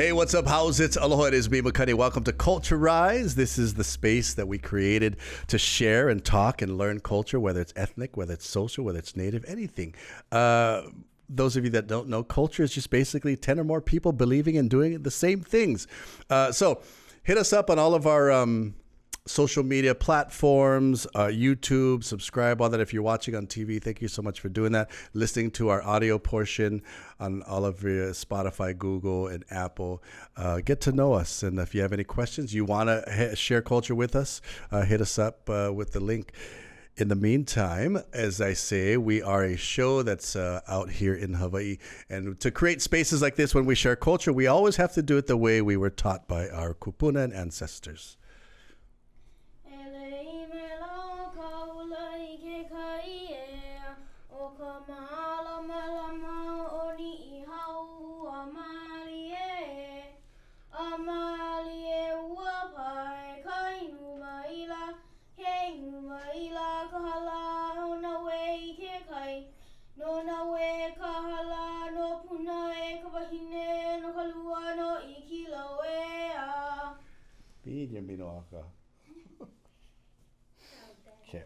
Hey, what's up? How's it? Aloha, it is me, Makani. Welcome to Culture Rise. This is the space that we created to share and talk and learn culture, whether it's ethnic, whether it's social, whether it's native, anything. Those of you that don't know, culture is just basically 10 or more people believing and doing the same things. So hit us up on all of our social media platforms, YouTube, subscribe, all that. If you're watching on TV, thank you so much for doing that. Listening to our audio portion on all of your Spotify, Google, and Apple. Get to know us. And if you have any questions, you want to share culture with us, hit us up with the link. In the meantime, as I say, we are a show that's out here in Hawaii. And to create spaces like this when we share culture, we always have to do it the way we were taught by our kupuna and ancestors. Okay.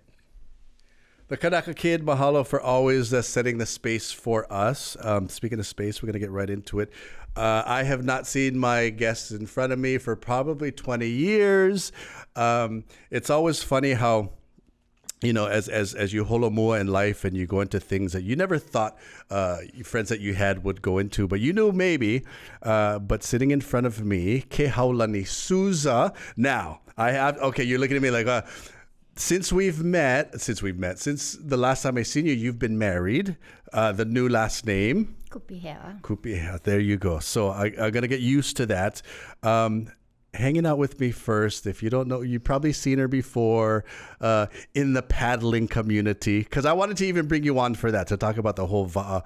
The Kanaka Kid, mahalo for always setting the space for us. Speaking of space, we're going to get right into it. I have not seen my guests in front of me for probably 20 years. It's always funny how, you know, as you holomua in life and you go into things that you never thought friends that you had would go into, but you knew maybe. But sitting in front of me, Kehaulani Souza. Now, I have, okay, you're looking at me like, since the last time I seen you, you've been married. The new last name? Kupihea. Kupihea, there you go. So I'm going to get used to that. Hanging out with me first. If you don't know, you've probably seen her before in the paddling community, because I wanted to even bring you on for that, to talk about the whole va'a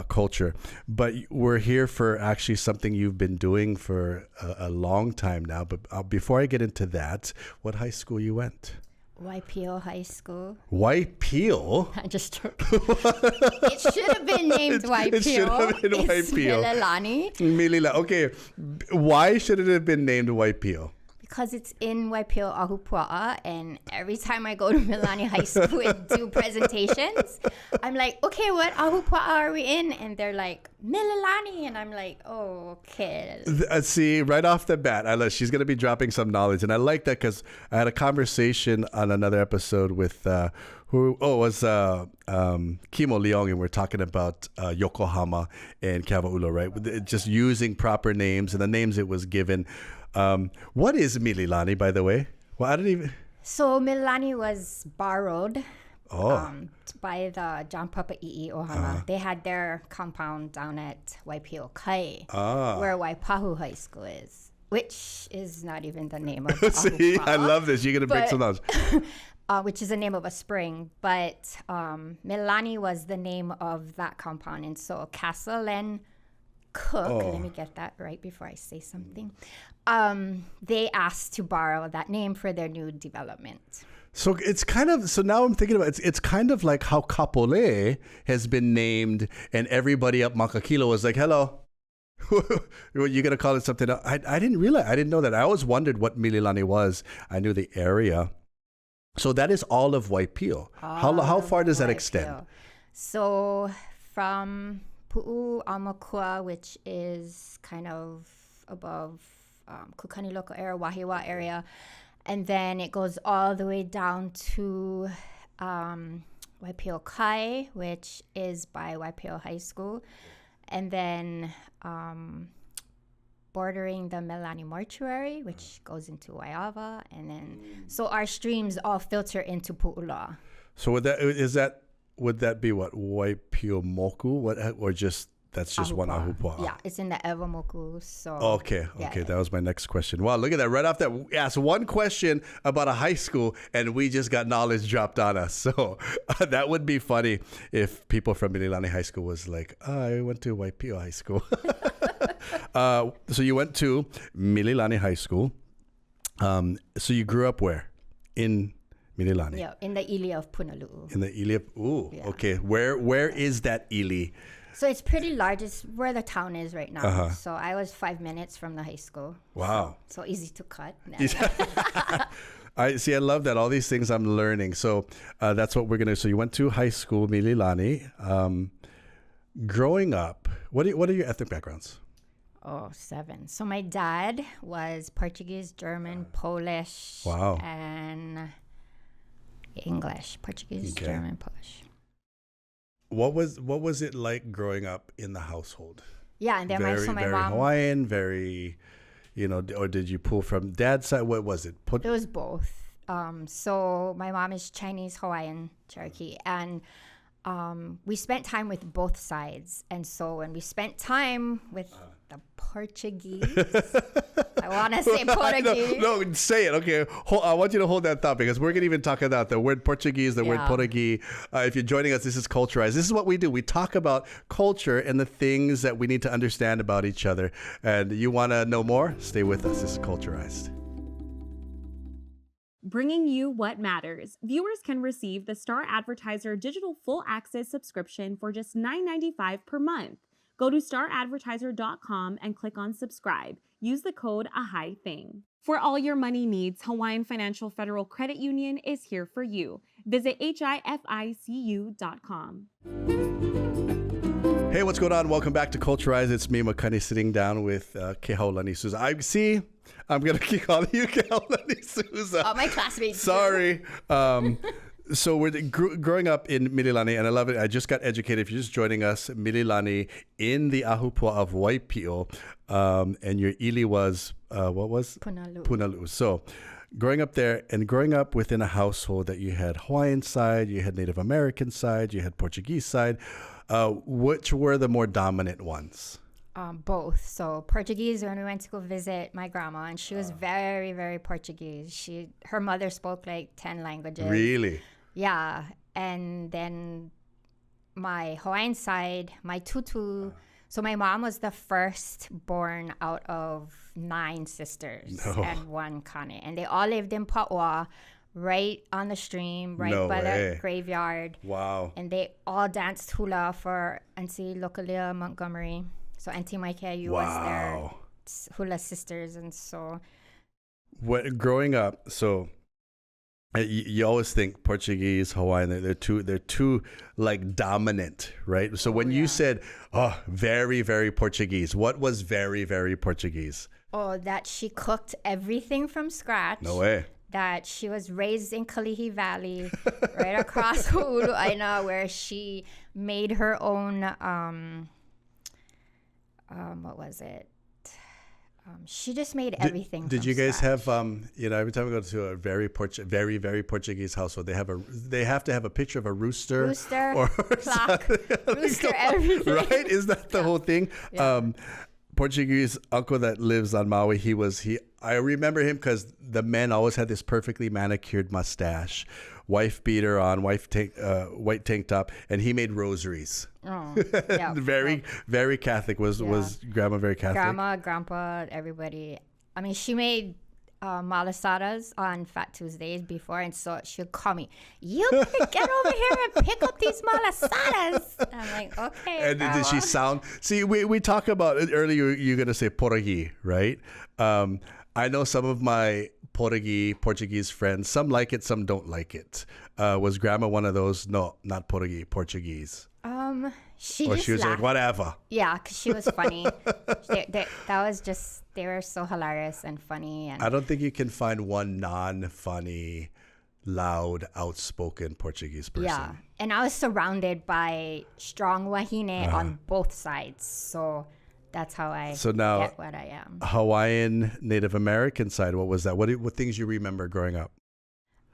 culture. But we're here for actually something you've been doing for a long time now. But before I get into that, what high school you went? YPO High School. YPO? I just it should have been named YPO. It should have been YPO. It's Mililani. Milila. Okay. Why should it have been named YPO? Because it's in YPO Ahupua'a, and every time I go to Mililani High School and do presentations, I'm like, okay, what Ahupua'a are we in? And they're like, Mililani. And I'm like, oh, okay. See, right off the bat, she's going to be dropping some knowledge. And I like that because I had a conversation on another episode with Kimo Leong, and we're talking about Yokohama and Kehaulani, right? Just using proper names and the names it was given. What is Mililani, by the way? Well, I don't even. So Mililani was borrowed by the John Papa'i'i Ohana. They had their compound down at Waipio Kai, where Waipahu High School is, which is not even the name of See, I love this. You're going to break some knowledge. Which is the name of a spring. But Mililani was the name of that compound. And so Castle and Cook, let me get that right before I say something. They asked to borrow that name for their new development. So it's kind of, so now I'm thinking about it's kind of like how Kapolei has been named, and everybody up Makakilo was like, hello. You're going to call it something else. I didn't realize, I didn't know that. I always wondered what Mililani was. I knew the area. So that is all of Waipio. How far does that extend? So from Pu'u Amakua, which is kind of above Kukani local area, Wahiwa area, and then it goes all the way down to Waipio Kai, which is by Waipio High School, and then bordering the Mililani Mortuary, which goes into Waiava, and then so our streams all filter into Pu'ula. So would that be what, Waipio Moku? What, or just that's just Ahupua'a. one Ahupua'a? Yeah, it's in the Ewamoku. So okay, that was my next question. Wow, look at that! Right off that, we asked one question about a high school, and we just got knowledge dropped on us. So that would be funny if people from Mililani High School was like, I went to Waipio High School. So you went to Mililani High School. So you grew up where? In Mililani? Yeah, in the Ili of Punalu'u. In the Ili of, okay. Where is that Ili? So it's pretty large. It's where the town is right now. So I was 5 minutes from the high school. Wow. So easy to cut. I see. I love that. All these things I'm learning. So that's what we're gonna. So you went to high school, Mililani. Growing up, what are your ethnic backgrounds? Oh, 7. So my dad was Portuguese, German, Polish, Wow. and English. Portuguese, German, Polish. What was it like growing up in the household? Yeah, and then Very my mom. Hawaiian, very, or did you pull from dad's side? What was it? It was both. So my mom is Chinese, Hawaiian, Cherokee, and we spent time with both sides. And so when we spent time with the Portuguese, I want to say Portuguese. No, say it. Okay, I want you to hold that thought because we're gonna even talk about the word Portuguese, the word Portuguese. If you're joining us, this is Culturized. This is what we do. We talk about culture and the things that we need to understand about each other. And you want to know more? Stay with us. This is Culturized. Bringing you what matters. Viewers can receive the Star Advertiser Digital Full Access subscription for just $9.95 per month. Go to staradvertiser.com and click on subscribe. Use the code AHAITHING. For all your money needs, Hawaiian Financial Federal Credit Union is here for you. Visit HIFICU.com. Hey, what's going on? Welcome back to Culturized. It's me, Makani, sitting down with Kehaulani Souza. I'm going to keep calling you Kehaulani Souza. Oh, my classmates. Sorry. So we're growing up in Mililani, and I love it. I just got educated. If you're just joining us, Mililani in the Ahupua of Waipio, and your ili was, what was? Punalu. So growing up there and growing up within a household that you had Hawaiian side, you had Native American side, you had Portuguese side, which were the more dominant ones? Both. So Portuguese, when we went to go visit my grandma, and she was very, very Portuguese. Her mother spoke like 10 languages. Really? Yeah. And then my Hawaiian side, my tutu. So my mom was the first born out of 9 sisters and 1 kane. And they all lived in Pa'oa, right on the stream, right by the graveyard. Wow. And they all danced hula for Auntie Lokalia Montgomery. So Auntie Maikea was their hula sisters. And so growing up, so you always think Portuguese, Hawaiian, they're too like dominant, right? So when you said, very, very Portuguese, what was very, very Portuguese? Oh, that she cooked everything from scratch. No way. That she was raised in Kalihi Valley, right across Ulu'aina, where she made her own, what was it? She just made everything. Did you guys have every time we go to a very very Portuguese household, they have to have a picture of a rooster or clock, rooster, everything. Right? Is that the whole thing? Yeah. Portuguese uncle that lives on Maui, I remember him because the men always had this perfectly manicured mustache, wife beater on, white tank top, and he made rosaries. Oh, yeah. Very Catholic. Was Grandma very Catholic? Grandma, Grandpa, everybody. I mean, she made malasadas on Fat Tuesdays before, and so she'll call me, you better get over here and pick up these malasadas. I'm like, okay. And did she sound? See, we talk about it earlier. You're gonna say Portuguese, right? I know some of my Portuguese friends. Some like it, some don't like it. Was Grandma one of those? No, not Portuguese. She was laughed. like, whatever. Yeah, because she was funny. They were so hilarious and funny. And I don't think you can find one non-funny, loud, outspoken Portuguese person. Yeah, and I was surrounded by strong wahine on both sides. So that's how I get what I am. Hawaiian Native American side, what was that? What things you remember growing up?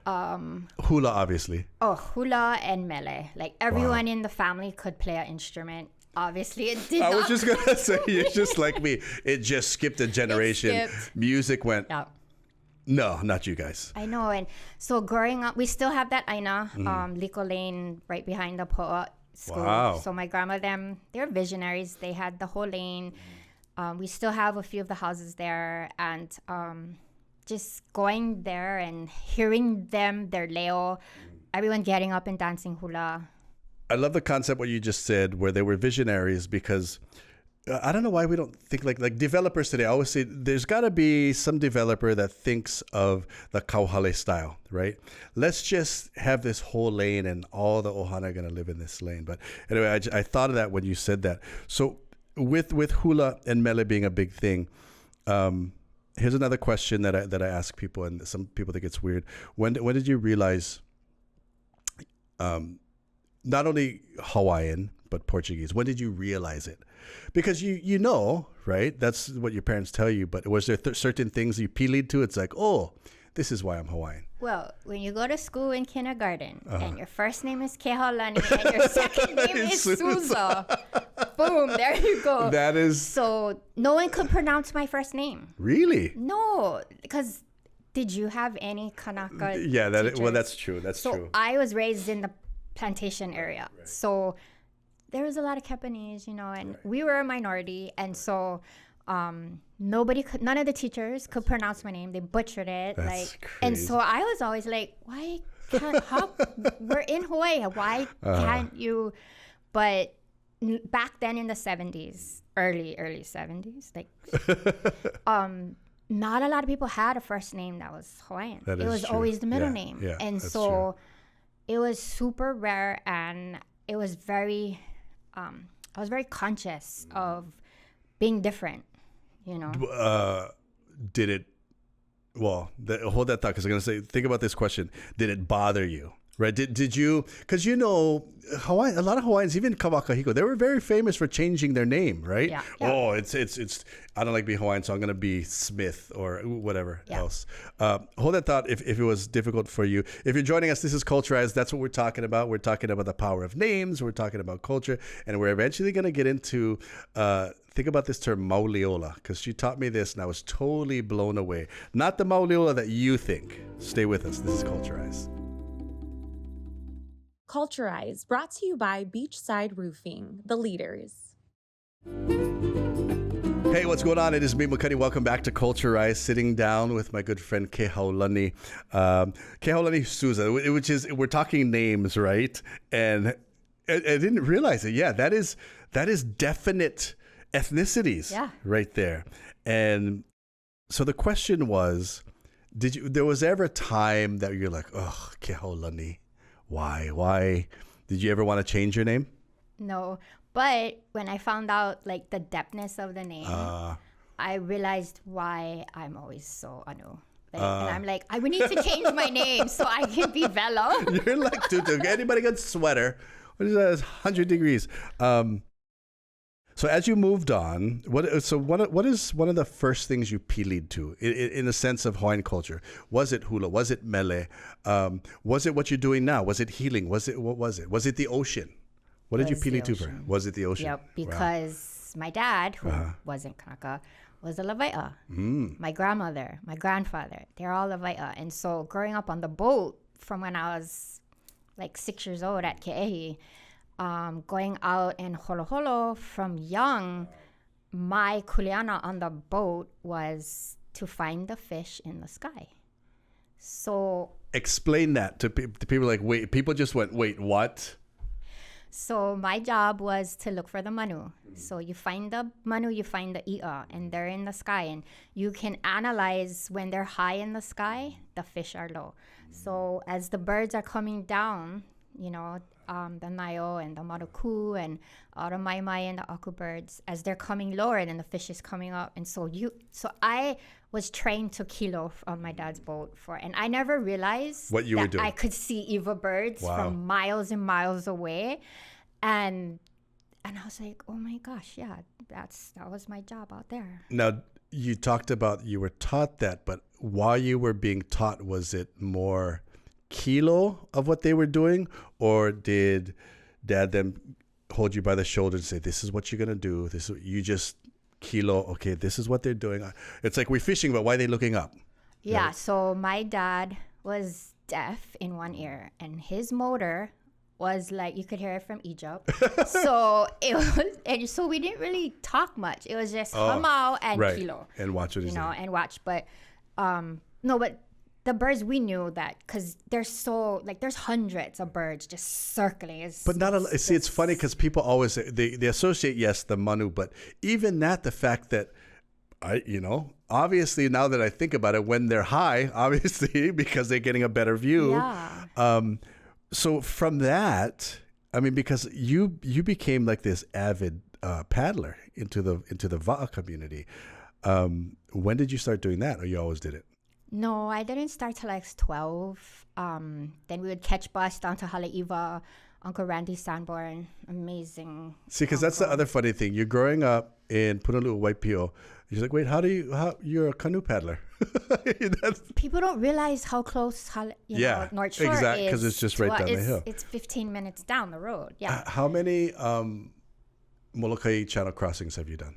Hula, obviously. Oh, hula and mele. Like everyone in the family could play an instrument. Obviously, it did. I was just gonna say, you're just like me. It just skipped a generation. Music went. Yeah. No, not you guys. I know, and so growing up, we still have that aina, Liko Lane, right behind the Po'a school. Wow. So my grandma, they're visionaries. They had the whole lane. We still have a few of the houses there, and just going there and hearing them, their leo, everyone getting up and dancing hula. I love the concept what you just said, where they were visionaries, because I don't know why we don't think like developers today. I always say there's got to be some developer that thinks of the Kehaulani style, right? Let's just have this whole lane and all the ohana are going to live in this lane. But anyway, I thought of that when you said that. So with hula and mele being a big thing, here's another question that I ask people, and some people think it's weird. When did you realize, not only Hawaiian but Portuguese? When did you realize it? Because you know, right? That's what your parents tell you. But was there certain things you pilied to? It's like, oh, this is why I'm Hawaiian. Well, when you go to school in kindergarten and your first name is Kehaulani and your second name is Souza, boom, there you go. That is... So no one could pronounce my first name. Really? No, because did you have any Kanaka Yeah, teachers? Well, that's true. That's so true. I was raised in the plantation area. Right. So there was a lot of Japanese, and we were a minority. And so none of the teachers could pronounce my name. They butchered it. That's crazy. And so I was always like, why can't, we're in Hawaii. Why can't you? But back then in the 70s, early 70s, not a lot of people had a first name that was Hawaiian. It was true. Always the middle name. Yeah, and so it was super rare, and it was very, I was very conscious of being different, Did it, hold that thought, because I'm going to say, think about this question. Did it bother you? Right? Did you, because Hawaii, a lot of Hawaiians, even Kawakahiko, they were very famous for changing their name, right? Yeah. Oh, it's I don't like being Hawaiian, so I'm going to be Smith or whatever else. Hold that thought if it was difficult for you. If you're joining us, this is Culturized. That's what we're talking about. We're talking about the power of names. We're talking about culture. And we're eventually going to get into, think about this term, mauliola, because she taught me this and I was totally blown away. Not the mauliola that you think. Stay with us. This is Culturized. Culturized, brought to you by Beachside Roofing, the leaders. Hey, what's going on? It is me, Makani. Welcome back to Culturized. Sitting down with my good friend Kehaulani, Kehaulani Souza, which is, we're talking names, right? And I didn't realize it. Yeah, that is definite ethnicities, right there. And so the question was, there was ever a time that you're like, oh, Kehaulani? Why? Did you ever want to change your name? No, but when I found out the depthness of the name, I realized why I'm always so anu. And I'm like, I would need to change my name so I can be Velo. You're like, dude, anybody got sweater? What is that? It's 100 degrees. So as you moved on, what is one of the first things you pilied to in the sense of Hawaiian culture? Was it hula? Was it mele? Was it what you're doing now? Was it healing? What was it? Was it the ocean? What did you pili to for? Was it the ocean? Yep, because my dad, who wasn't Kanaka, was a Lavaia. My grandmother, my grandfather, they're all Lavaia. And so growing up on the boat from when I was 6 years old at Ke'ehi, going out and holo from young, my kuleana on the boat was to find the fish in the sky. So explain that to people. Wait, people just went, wait, what? So my job was to look for the manu. So you find the manu, you find the i'a, and they're in the sky. And you can analyze when they're high in the sky, the fish are low. So as the birds are coming down, the nayo and the maruku and all the maimai and the aku birds, as they're coming lower, then the fish is coming up. And so I was trained to kilo on my dad's boat and I never realized what you were doing. I could see Eva birds from miles and miles away. And I was like, oh my gosh, yeah, that was my job out there. Now, you talked about you were taught that, but while you were being taught, was it more kilo of what they were doing, or did dad then hold you by the shoulder and say, this is what you're going to do? You just kilo, okay, this is what they're doing. It's like we're fishing, but why are they looking up? Yeah, right? So my dad was deaf in one ear, and his motor was you could hear it from Egypt. So it was, and so we didn't really talk much. It was just hamau and kilo. And watch what he's doing. And watch. But, no, but the birds, we knew that because they're so, like, there's hundreds of birds just circling. But not a, see, it's funny because people always they associate, yes, the manu, but even that, the fact that obviously now that I think about it, when they're high, obviously because they're getting a better view. Yeah. So from that, I mean, because you became like this avid paddler into the Va'a community. When did you start doing that, or you always did it? No, I didn't start till like 12. Then we would catch bus down to Haleiwa. Uncle Randy Sanborn, amazing. See, because that's the other funny thing. You're growing up in Punaluu, Waipio. You're like, wait, you're a canoe paddler? People don't realize how close, North Shore exactly, is. because it's just right down the hill. It's 15 minutes down the road. Yeah. How many Molokai channel crossings have you done?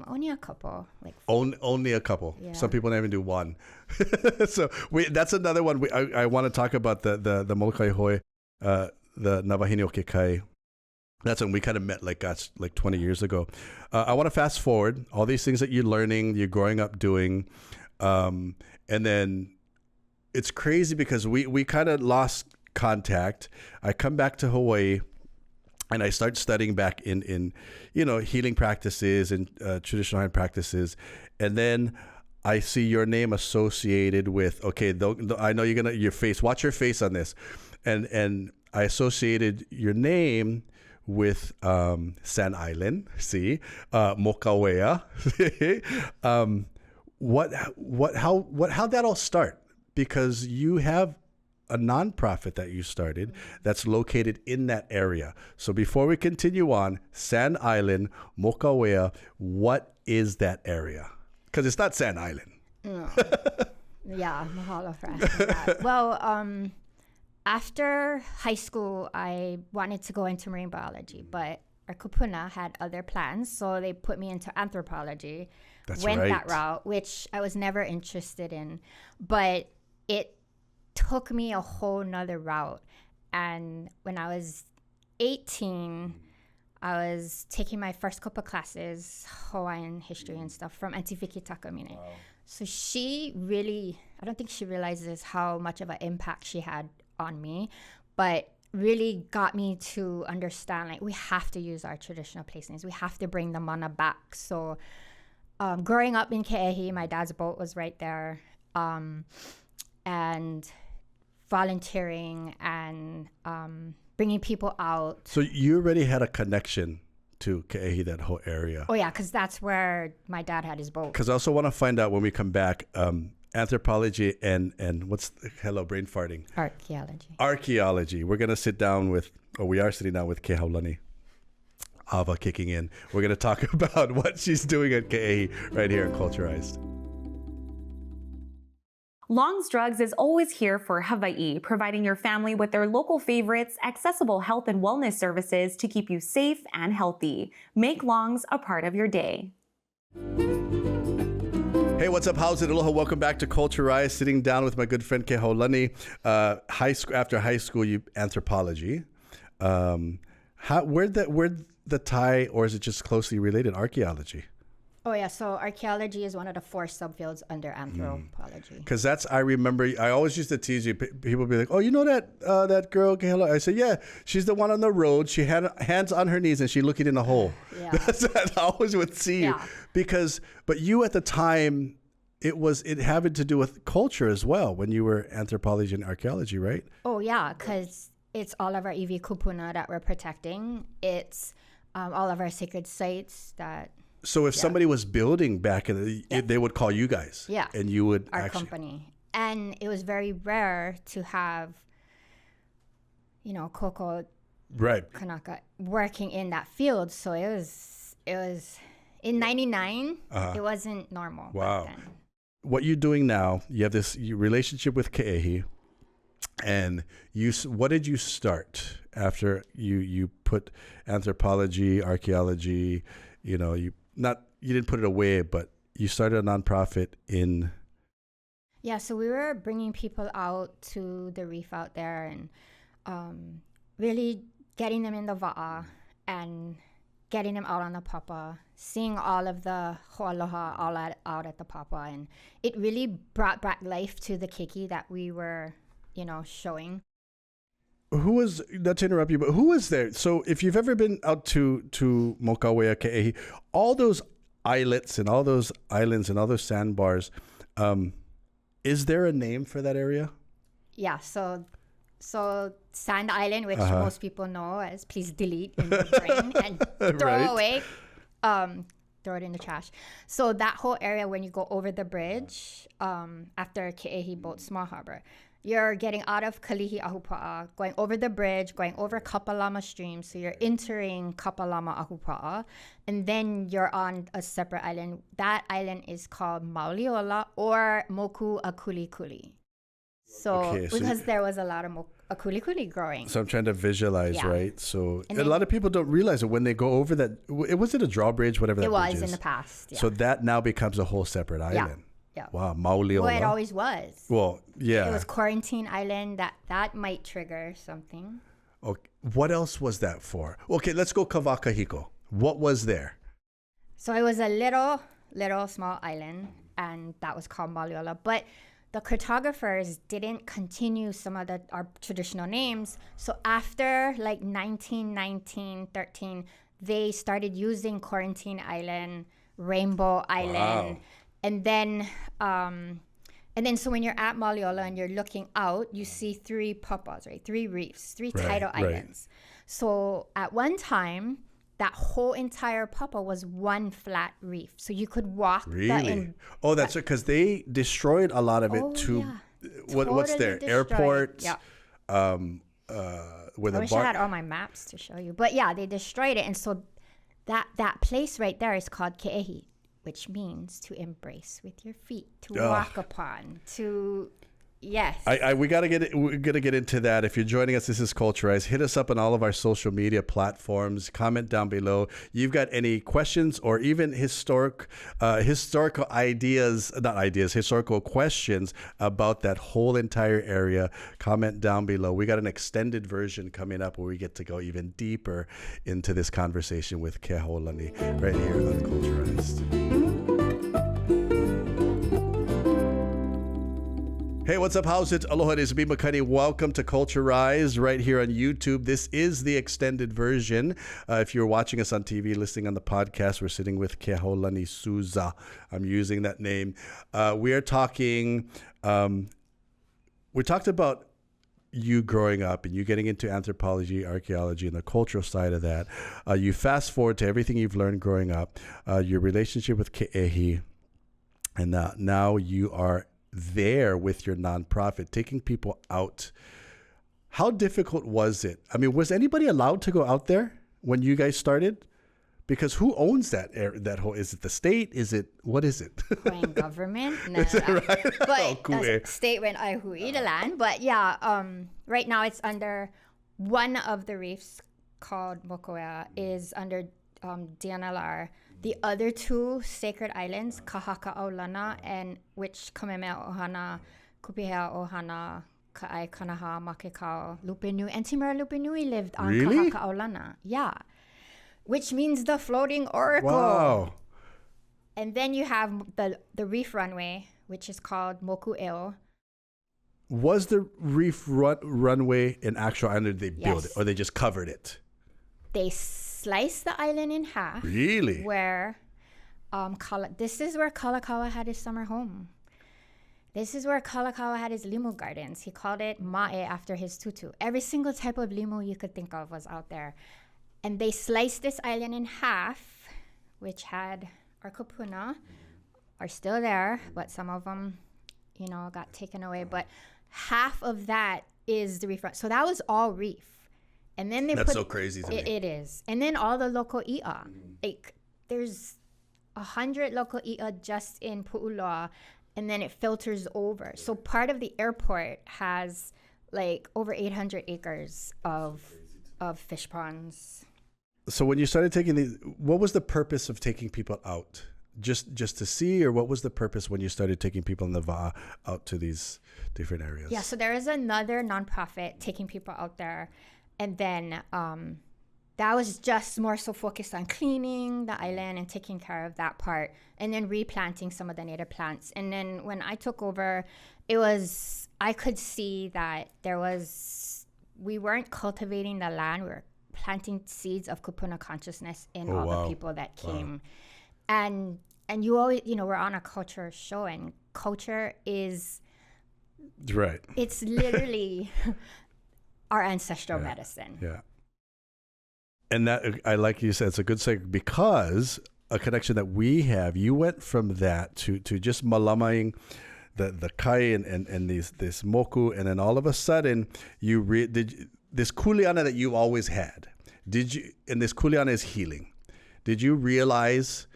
Only a couple. Only a couple. Yeah. Some people don't even do one. So that's another one. I want to talk about the Molokai Hoi, the Navahini Kekai. That's when we kind of met, like 20 years ago. I want to fast forward all these things that you're learning, you're growing up doing, and then it's crazy because we kind of lost contact. I come back to Hawaii, and I start studying back in healing practices and traditional healing practices, and then I see your name associated with, okay, I know your face. Watch your face on this, and I associated your name with Sand Island. See, Mokawea. How'd that all start? Because you have a nonprofit that you started that's located in that area. So before we continue on, Sand Island, Mokawea, what is that area? Because it's not Sand Island. No. Yeah, mahalo for asking that. Well, after high school, I wanted to go into marine biology, but our kupuna had other plans, so they put me into anthropology. That's went right. that route, which I was never interested in, but it took me a whole nother route. And when I was 18, I was taking my first couple classes, Hawaiian history and stuff, from Auntie Vicky Takamine. Wow. So she really, I don't think she realizes how much of an impact she had on me, but really got me to understand, like, we have to use our traditional place names. We have to bring the mana back. So growing up in Ke'ehi, my dad's boat was right there. And volunteering and bringing people out. So you already had a connection to Ke'ehi, that whole area. Oh, yeah, because that's where my dad had his boat. Because I also want to find out when we come back, anthropology and brain farting. Archaeology. We're going to sit down with, or we are sitting down with Kehaulani Ava kicking in. We're going to talk about what she's doing at Ke'ehi right here in Culturized. Long's Drugs is always here for Hawaii, providing your family with their local favorites, accessible health and wellness services to keep you safe and healthy. Make Long's a part of your day. Hey, what's up? How's it? Aloha. Welcome back to Culturized. Sitting down with my good friend Kehaulani. After high school, you anthropology. Where'd the tie, or is it just closely related, archaeology? Oh, yeah. So archaeology is one of the 4 subfields under anthropology. Because I remember, I always used to tease you. People would be like, oh, you know that girl, Kehaulani? I said, yeah, she's the one on the road. She had hands on her knees and she looking in a hole. Yeah. That's what I always would see you. But you at the time, it having to do with culture as well when you were anthropology and archaeology, right? Oh, yeah, because it's all of our iwi kupuna that we're protecting. It's all of our sacred sites that... So if somebody was building back in they would call you guys. Yeah. And you would our company. And it was very rare to have, Koko Kanaka working in that field. So it was in 99, it wasn't normal. Wow. Back then. What you're doing now, you have this relationship with Ke'ehi, and what did you start after you put anthropology, archaeology, you didn't put it away, but you started a nonprofit in... Yeah, so we were bringing people out to the reef out there and really getting them in the va'a and getting them out on the papa, seeing all of the ho'aloha out at the papa. And it really brought back life to the keiki that we were, showing. Who was, not to interrupt you, but who was there? So if you've ever been out to Mokawea Ke'ehi, all those islets and all those islands and all those sandbars, is there a name for that area? Yeah, so Sand Island, which most people know as please delete in your brain and throw away, throw it in the trash. So that whole area, when you go over the bridge, after Ke'ehi Boat Small Harbor, you're getting out of Kalihi Ahupa'a, going over the bridge, going over Kapalama Stream. So you're entering Kapalama Ahupa'a, and then you're on a separate island. That island is called Mauliola or Moku Akulikuli. So because there was a lot of akulikuli growing. So I'm trying to visualize, right? So a lot of people don't realize it when they go over that. Was it a drawbridge, whatever that bridge is? It was in the past. Yeah. So that now becomes a whole separate island. Yeah. Wow, Mauliola. Well, it always was. Well, yeah. It was Quarantine Island. That might trigger something. Okay. What else was that for? Okay, let's go Kawakahiko. What was there? So it was a little small island, and that was called Mauliola. But the cartographers didn't continue some of our traditional names. So after like 1919, 13, they started using Quarantine Island, Rainbow Island. Wow. And then so when you're at Mauliola and you're looking out, you see 3 papas, right? 3 reefs, 3 tidal islands. So at one time, that whole entire papa was one flat reef. So you could walk. Really? That's it, because they destroyed a lot of it to, what's there? Destroyed. Airport? Yeah. With I wish I had all my maps to show you. But yeah, they destroyed it. And so that place right there is called Ke'ehi, which means to embrace with your feet, to walk upon, to... Yes. We're gonna get into that. If you're joining us, this is Culturize. Hit us up on all of our social media platforms. Comment down below. You've got any questions or even historical historical questions about that whole entire area. Comment down below. We got an extended version coming up where we get to go even deeper into this conversation with Kehaulani right here on Culturized. Hey, what's up? How's it? Aloha, it is me, Makani. Welcome to Culture Rise right here on YouTube. This is the extended version. If you're watching us on TV, listening on the podcast, we're sitting with Kehaulani Souza. I'm using that name. We are talking, we talked about you growing up and you getting into anthropology, archaeology, and the cultural side of that. You fast forward to everything you've learned growing up, your relationship with Ke'ehi, and now you are there with your nonprofit, taking people out. How difficult was it? I mean, was anybody allowed to go out there when you guys started? Because who owns that whole? Is it the state? What is it? Hawaiian government. No, is it right? But state when I hui the land. But yeah, right now it's under one of the reefs called Mokoea is under DNLR. The other 2 sacred islands, Kahaka'aulana, and which Kamemea Ohana, Kupihea Ohana, Ka'ai Kanaha, Makekau, Lupenui, and Timura Lupenui lived on Kahaka'aulana. Yeah. Which means the floating oracle. Wow. And then you have the reef runway, which is called Moku'eo. Was the reef runway an actual island? Did they build it, or they just covered it? They sliced the island in half. Really? Where, this is where Kalakaua had his summer home. This is where Kalakaua had his limu gardens. He called it Ma'e after his tutu. Every single type of limu you could think of was out there. And they sliced this island in half, which had our kupuna, are still there, but some of them, got taken away. But half of that is the reef. So that was all reef. And then That's so crazy to me. It is. And then all the local i'a. Like, there's 100 local i'a just in Pu'uloa, and then it filters over. So part of the airport has, like, over 800 acres of fish ponds. So when you started what was the purpose of taking people out? Just to see, or what was the purpose when you started taking people in the Va'a out to these different areas? Yeah, so there is another nonprofit taking people out there. And then that was just more so focused on cleaning the island and taking care of that part, and then replanting some of the native plants. And then when I took over, I could see that we weren't cultivating the land. We were planting seeds of kupuna consciousness in all the people that came. And you always, we're on a culture show, and culture is Right. It's literally our ancestral medicine. Yeah. And that, I like you said, it's a good segue because a connection that we have, you went from that to just malamaing the kai and this moku, and then all of a sudden this kuleana that you always had, and this kuleana is healing. Did you realize,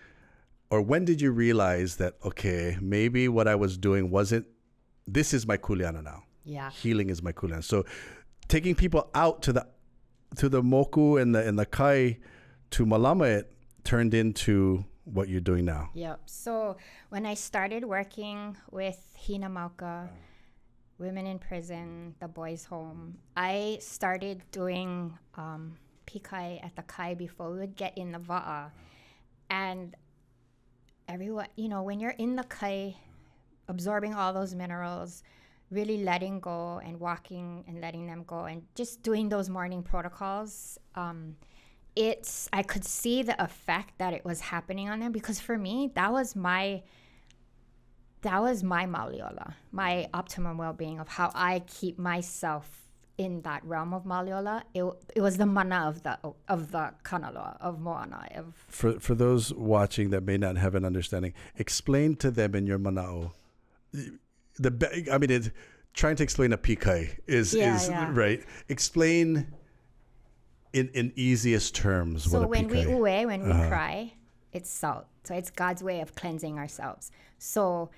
or when did you realize that, okay, maybe what I was doing wasn't, this is my kuleana now. Yeah. Healing is my kuleana. So taking people out to the moku and the kai to malama it turned into what you're doing now. Yep. So when I started working with Hina Mauka, women in prison, the boys' home, I started doing pikai at the kai before we would get in the va'a. And everyone, when you're in the kai, absorbing all those minerals, really letting go and walking and letting them go and just doing those morning protocols, I could see the effect that it was happening on them, because for me, that was my Maliola, my optimum well-being of how I keep myself in that realm of Maliola. It was the mana of the kanaloa, of Moana. For those watching that may not have an understanding, explain to them in your mana'o. Trying to explain a pikai is right. Explain in easiest terms what a when pikai. when we cry, it's salt. So it's God's way of cleansing ourselves. So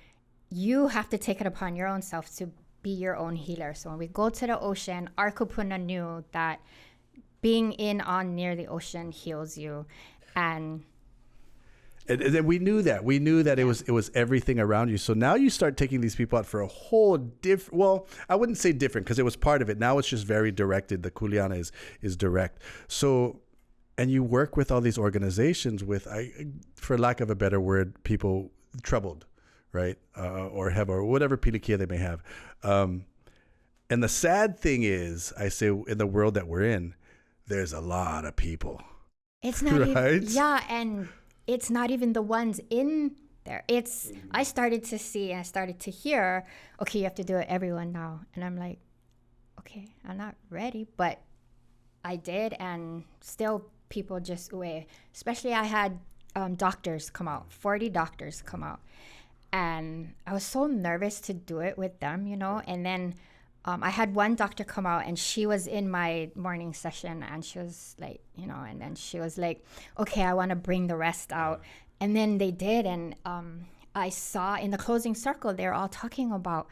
you have to take it upon your own self to be your own healer. So when we go to the ocean, our kupuna knew that being near the ocean heals you, and then we knew that. We knew that it was everything around you. So now you start taking these people out for a whole different, well, I wouldn't say different because it was part of it. Now it's just very directed. The kuleana is direct. So, and you work with all these organizations with, for lack of a better word, people troubled, right? Or whatever pilikia they may have. And the sad thing is, I say in the world that we're in, there's a lot of people. It's not right? and it's not even the ones in there. I started to see and I started to hear, okay, you have to do it, everyone now. And I'm like, okay, I'm not ready, but I did, and still people just away. Especially I had doctors come out, 40 doctors come out. And I was so nervous to do it with them, and then I had one doctor come out, and she was in my morning session, and she was like, and then she was like, okay, I want to bring the rest out. And then they did. And I saw in the closing circle, they're all talking about,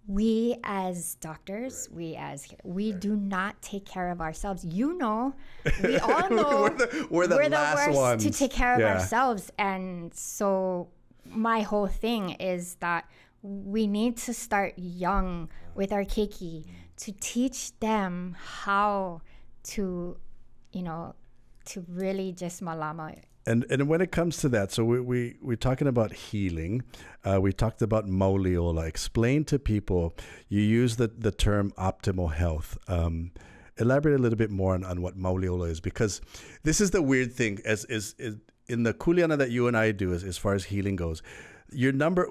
we as doctors, we do not take care of ourselves. We all know we're the last worst ones to take care of ourselves. And so my whole thing is that we need to start young with our keiki to teach them how to really just malama. And when it comes to that, so we're talking about healing. We talked about mauliola. Explain to people, you use the term optimal health. Elaborate a little bit more on what mauliola is, because this is the weird thing as in the kuleana that you and I do as far as healing goes. Your number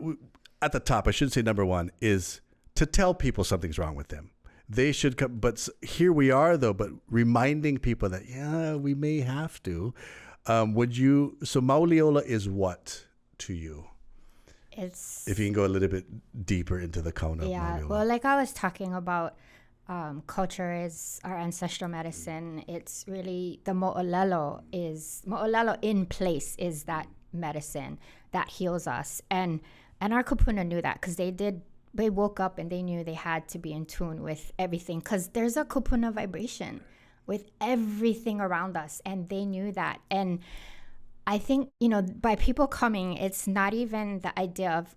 at the top, I should say number one, is to tell people something's wrong with them. They should come, but here we are though, but reminding people that, we may have to. So mauliola is what to you? If you can go a little bit deeper into the kauna of mauliola. Well, like I was talking about, culture is our ancestral medicine. It's really the mo'olelo in place is that medicine that heals us. And our kupuna knew that, because they woke up and they knew they had to be in tune with everything, because there's a kupuna vibration with everything around us, and they knew that. And I think, by people coming, it's not even the idea of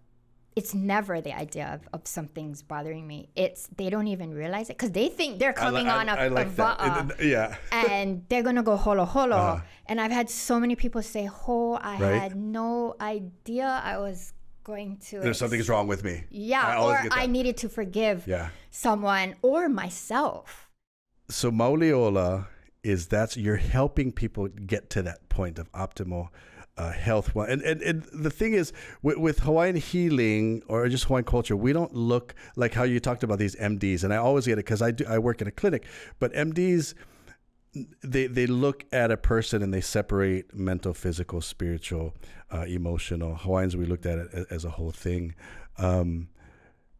it's never the idea of something's bothering me. It's they don't even realize it because they think they're coming on a va'a. Yeah. And they're going to go holo holo. And I've had so many people say, I had no idea I was going to. There's something's wrong with me. Yeah, or I needed to forgive someone or myself. So Mauliola you're helping people get to that point of optimal health. And the thing is, with Hawaiian healing or just Hawaiian culture, we don't look like how you talked about these MDs. And I always get it because I work in a clinic. But MDs, they look at a person and they separate mental, physical, spiritual, emotional. Hawaiians, we looked at it as a whole thing.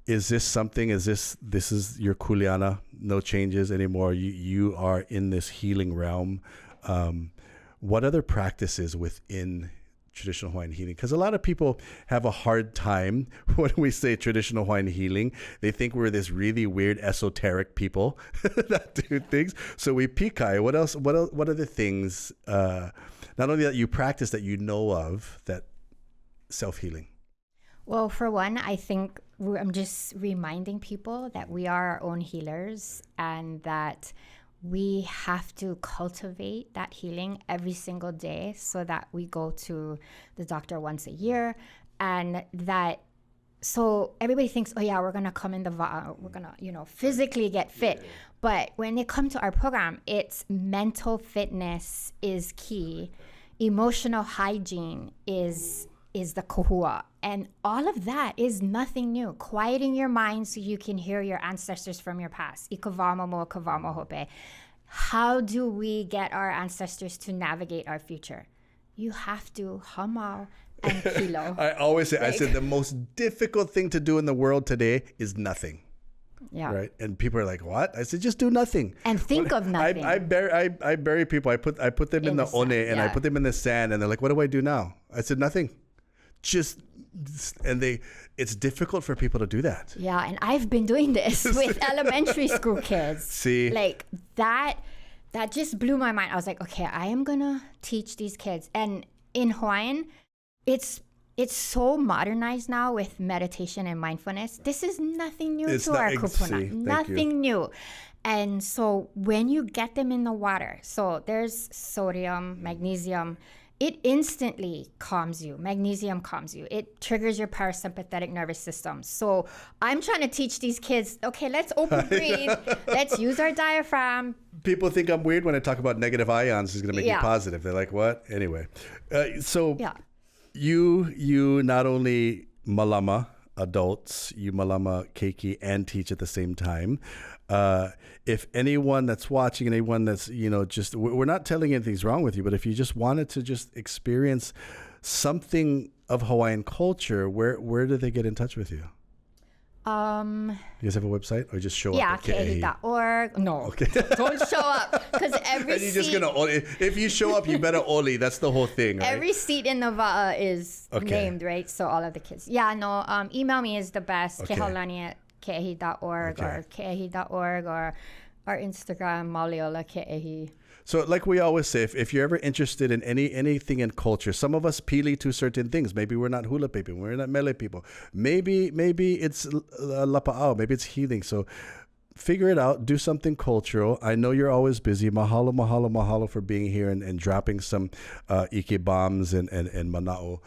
Is this something? This is your kuleana? No changes anymore. You are in this healing realm. What other practices within traditional Hawaiian healing? Because a lot of people have a hard time when we say traditional Hawaiian healing. They think we're this really weird esoteric people that do things. So we pikai. What else? What are the things? Not only that you practice that you know of that self-healing. Well, for one, I think I'm just reminding people that we are our own healers and that we have to cultivate that healing every single day so that we go to the doctor once a year. And that, so everybody thinks, oh yeah, we're going to come in the va'a, we're going to, physically get fit. But when they come to our program, it's mental fitness is key. Emotional hygiene is the kohua. And all of that is nothing new. Quieting your mind so you can hear your ancestors from your past. Ikavama mo, kavama hope. How do we get our ancestors to navigate our future? You have to hamal and kilo. I always say, I said the most difficult thing to do in the world today is nothing. Yeah. Right. And people are like, what? I said, just do nothing. And think of nothing. I bury people. I put them in the one and I put them in the sand and they're like, what do I do now? I said, nothing. It's difficult for people to do that. Yeah, and I've been doing this with elementary school kids. See, like that just blew my mind. I was like, okay, I am gonna teach these kids. And in Hawaiian, it's so modernized now with meditation and mindfulness. This is nothing new to our kupuna. Nothing new. And so when you get them in the water, so there's sodium, magnesium. It instantly calms you. Magnesium calms you. It triggers your parasympathetic nervous system. So I'm trying to teach these kids, okay, let's open breathe. Let's use our diaphragm. People think I'm weird when I talk about negative ions is going to make me positive. They're like, what? Anyway. You not only malama adults, you malama keiki and teach at the same time. If anyone that's watching, anyone that's, just, we're not telling anything's wrong with you, but if you just wanted to just experience something of Hawaiian culture, where do they get in touch with you? You guys have a website or just show up? Yeah, kehaulani.org. No, okay. Don't show up because every and you're just gonna if you show up, you better oli. That's the whole thing, right? Every seat in the va'a is named, right? So all of the kids. Yeah, no. Email me is the best. Kehaulani@keahi.org or keahi.org or our Instagram Mauliola Keahi. So like we always say, if you're ever interested in anything in culture, some of us pili to certain things. Maybe we're not hula people. We're not mele people. Maybe it's lapa'au. Maybe it's healing. So figure it out. Do something cultural. I know you're always busy. Mahalo, mahalo, mahalo for being here and dropping some ike bombs and mana'o.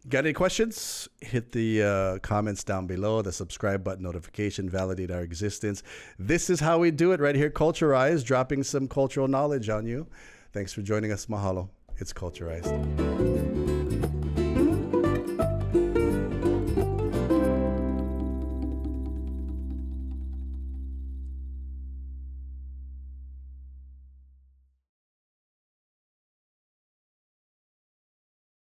Got any questions? Hit the comments down below, the subscribe button, notification, validate our existence. This is how we do it right here, Culturize, dropping some cultural knowledge on you. Thanks for joining us. Mahalo. It's Culturized.